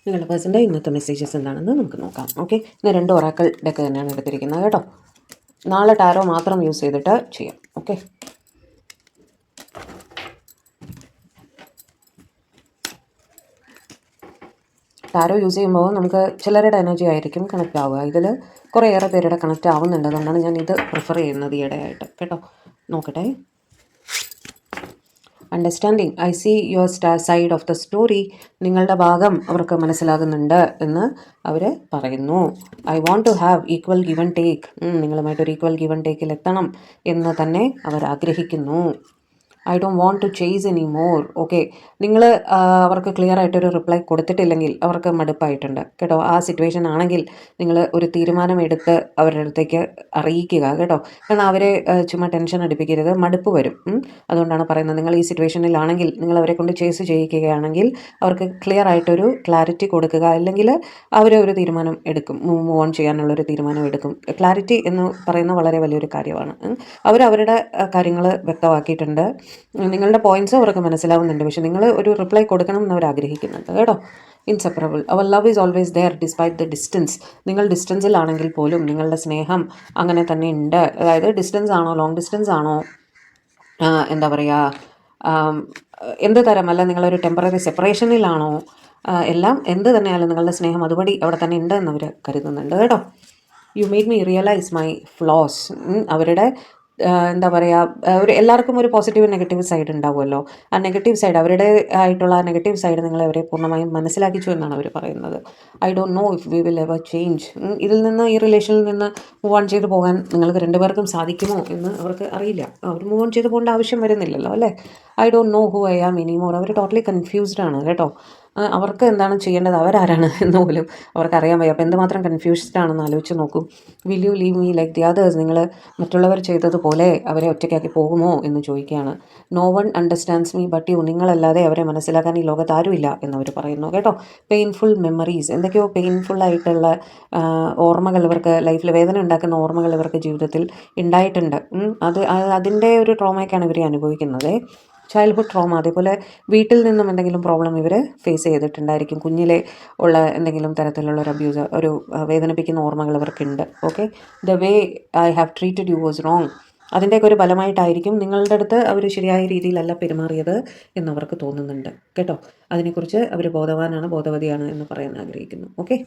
നിങ്ങളുടെ പേഴ്സൻ്റെ ഇന്നത്തെ മെസ്സേജസ് എന്താണെന്ന് നമുക്ക് നോക്കാം. ഓക്കെ, ഇന്ന് 2 ഒറാക്കിൾ ഡെക്ക് തന്നെയാണ് എടുത്തിരിക്കുന്നത് കേട്ടോ. നാളെ ടാരോ മാത്രം യൂസ് ചെയ്തിട്ട് ചെയ്യാം. ഓക്കെ, ടാരോ യൂസ് ചെയ്യുമ്പോൾ നമുക്ക് ചിലരുടെ എനർജി ആയിരിക്കും കണക്റ്റ് ആവുക. ഇതിൽ കുറേയേറെ പേരുടെ കണക്റ്റ് ആവുന്നുണ്ട്. അതുകൊണ്ടാണ് ഞാൻ ഇത് പ്രിഫർ ചെയ്യുന്നത് ഈയിടെയായിട്ട് കേട്ടോ. നോക്കട്ടെ. Understanding, I see your side of the story. നിങ്ങളുടെ ഭാഗം അവർക്ക് മനസ്സിലാകുന്നുണ്ട് എന്ന് അവർ പറയുന്നു. I want to have equal give and take. നിങ്ങളുമായിട്ടൊരു ഈക്വൽ ഗിവ് ആൻഡ് ടേക്കിൽ എത്തണം എന്ന് തന്നെ അവർ ആഗ്രഹിക്കുന്നു. I don't want to chase any more. Okay, നിങ്ങൾ അവർക്ക് ക്ലിയർ ആയിട്ടൊരു റിപ്ലൈ കൊടുത്തിട്ടില്ലെങ്കിൽ അവർക്ക് മടുപ്പായിട്ടുണ്ട് കേട്ടോ. ആ സിറ്റുവേഷൻ ആണെങ്കിൽ നിങ്ങൾ ഒരു തീരുമാനം എടുത്ത് അവരുടെ അടുത്തേക്ക് അറിയിക്കുക കേട്ടോ. കാരണം അവരെ ചുമ്മാ ടെൻഷൻ അടിപ്പിക്കരുത്, മടുപ്പ് വരും. അതുകൊണ്ടാണ് പറയുന്നത്, നിങ്ങൾ ഈ സിറ്റുവേഷനിലാണെങ്കിൽ നിങ്ങൾ അവരെ കൊണ്ട് ചേസ് ചെയ്യിക്കുകയാണെങ്കിൽ അവർക്ക് ക്ലിയർ ആയിട്ടൊരു ക്ലാരിറ്റി കൊടുക്കുക. അല്ലെങ്കിൽ അവർ ഒരു തീരുമാനം എടുക്കും, മൂവ് ഓൺ ചെയ്യാനുള്ളൊരു തീരുമാനം എടുക്കും. ക്ലാരിറ്റി എന്ന് പറയുന്ന വളരെ വലിയൊരു കാര്യമാണ്. അവരവരുടെ കാര്യങ്ങൾ വ്യക്തമാക്കിയിട്ടുണ്ട്. നിങ്ങളുടെ പോയിൻറ്റ്സ് അവർക്ക് മനസ്സിലാവുന്നുണ്ട്. പക്ഷെ നിങ്ങൾ ഒരു റിപ്ലൈ കൊടുക്കണം എന്ന് അവർ ആഗ്രഹിക്കുന്നുണ്ട് കേട്ടോ. ഇൻസെപ്പറബിൾ, അവർ love is always there despite the distance. നിങ്ങൾ ഡിസ്റ്റൻസിലാണെങ്കിൽ പോലും നിങ്ങളുടെ സ്നേഹം അങ്ങനെ തന്നെ ഉണ്ട്. അതായത് ഡിസ്റ്റൻസ് ആണോ, ലോങ് ഡിസ്റ്റൻസ് ആണോ, എന്താ പറയുക, എന്ത് തരമല്ല, നിങ്ങളൊരു ടെമ്പററി സെപ്പറേഷനിലാണോ, എല്ലാം എന്ത് തന്നെയായാലും നിങ്ങളുടെ സ്നേഹം അതുപടി അവിടെ തന്നെ ഉണ്ട് എന്നവർ കരുതുന്നുണ്ട് കേട്ടോ. You made me realise my flows. അവരുടെ എന്താ പറയുക, ഒരു എല്ലാവർക്കും ഒരു പോസിറ്റീവ് നെഗറ്റീവ് സൈഡ് ഉണ്ടാവുമല്ലോ. ആ നെഗറ്റീവ് സൈഡ്, അവരുടെ ആയിട്ടുള്ള ആ നെഗറ്റീവ് സൈഡ് നിങ്ങളെ അവരെ പൂർണ്ണമായും മനസ്സിലാക്കിച്ചു എന്നാണ് അവർ പറയുന്നത്. I don't know if we will ever change. ഇതിൽ നിന്ന്, ഈ റിലേഷനിൽ നിന്ന് മൂവ് ഓൺ ചെയ്ത് പോകാൻ നിങ്ങൾക്ക് 2 പേർക്കും സാധിക്കുമോ എന്ന് അവർക്ക് അറിയില്ല. അവർ മൂവ് ഓൺ ചെയ്ത് പോകേണ്ട ആവശ്യം വരുന്നില്ലല്ലോ അല്ലേ. I don't know who I am anymore. അവർ ടോട്ടലി കൺഫ്യൂസ്ഡ് ആണ് കേട്ടോ. അവർക്ക് എന്താണ് ചെയ്യേണ്ടത്, അവരാരാണ് എന്ന് പോലും അവർക്കറിയാൻ വയ്യ. അപ്പോൾ എന്തുമാത്രം കൺഫ്യൂസ്ഡ് ആണെന്ന് ആലോചിച്ച് നോക്കൂ. Will you leave me like the others. നിങ്ങൾ മറ്റുള്ളവർ ചെയ്തതുപോലെ അവരെ ഒറ്റയ്ക്കാക്കി പോകുമോ എന്ന് ചോദിക്കുകയാണ്. No one understands me but you. നിങ്ങളല്ലാതെ അവരെ മനസ്സിലാക്കാൻ ഈ ലോകത്ത് ആരുമില്ല എന്നവർ പറയുന്നു കേട്ടോ. പെയിൻഫുൾ മെമ്മറീസ്, എന്തൊക്കെയോ പെയിൻഫുള്ളായിട്ടുള്ള ഓർമ്മകൾ ഇവർക്ക് ലൈഫിൽ വേദന ഉണ്ടാക്കുന്ന ഓർമ്മകൾ ഇവർക്ക് ജീവിതത്തിൽ ഉണ്ടായിട്ടുണ്ട്. അതിൻ്റെ ഒരു ട്രോമയൊക്കെയാണ് ഇവർ അനുഭവിക്കുന്നത്. ചൈൽഡ്ഹുഡ് ട്രോമ, അതേപോലെ വീട്ടിൽ നിന്നും എന്തെങ്കിലും പ്രോബ്ലം ഇവർ ഫേസ് ചെയ്തിട്ടുണ്ടായിരിക്കും. കുഞ്ഞിലെ ഉള്ള എന്തെങ്കിലും തരത്തിലുള്ള ഒരു അബ്യൂസ്, ഒരു വേദനിപ്പിക്കുന്ന ഓർമ്മകൾ ഇവർക്കുണ്ട്. Okay, the way I have treated you was wrong. അതിൻ്റെയൊക്കെ ഒരു ഫലമായിട്ടായിരിക്കും നിങ്ങളുടെ അടുത്ത് അവർ ശരിയായ രീതിയിലല്ല പെരുമാറിയത് എന്നവർക്ക് തോന്നുന്നുണ്ട് കേട്ടോ. അതിനെക്കുറിച്ച് അവർ ബോധവാനാണ്, ബോധവതിയാണ് എന്ന് പറയാൻ ആഗ്രഹിക്കുന്നു. ഓക്കെ.